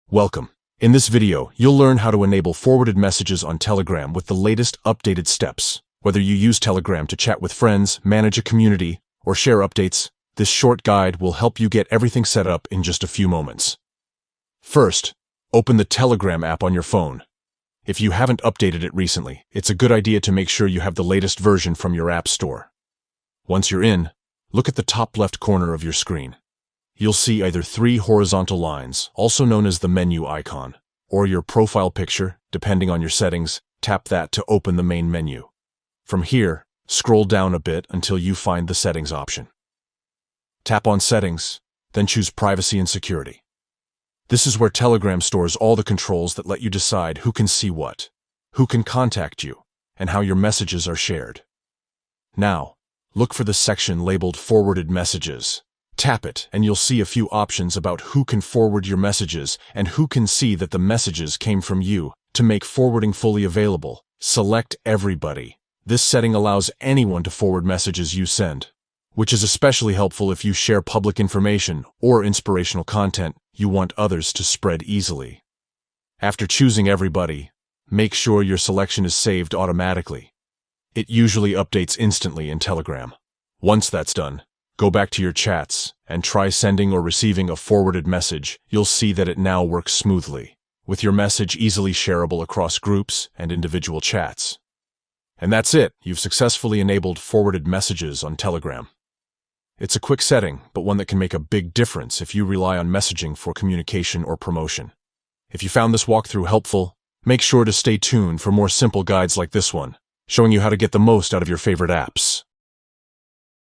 Welcome. In this video, you'll learn how to enable forwarded messages on Telegram with the latest updated steps. Whether you use Telegram to chat with friends, manage a community, or share updates, this short guide will help you get everything set up in just a few moments. First, open the Telegram app on your phone. If you haven't updated it recently, it's a good idea to make sure you have the latest version from your app store. Once you're in, look at the top left corner of your screen. You'll see either 3 horizontal lines, also known as the menu icon, or your profile picture, depending on your settings. Tap that to open the main menu. From here, scroll down a bit until you find the Settings option. Tap on Settings, then choose Privacy and Security. This is where Telegram stores all the controls that let you decide who can see what, who can contact you, and how your messages are shared. Now, look for the section labeled Forwarded Messages. Tap it, and you'll see a few options about who can forward your messages and who can see that the messages came from you. To make forwarding fully available, select Everybody. This setting allows anyone to forward messages you send, which is especially helpful if you share public information or inspirational content you want others to spread easily. After choosing Everybody, make sure your selection is saved automatically. It usually updates instantly in Telegram. Once that's done, go back to your chats and try sending or receiving a forwarded message. You'll see that it now works smoothly, with your message easily shareable across groups and individual chats. And that's it. You've successfully enabled forwarded messages on Telegram. It's a quick setting, but one that can make a big difference if you rely on messaging for communication or promotion. If you found this walkthrough helpful, make sure to stay tuned for more simple guides like this one, showing you how to get the most out of your favorite apps.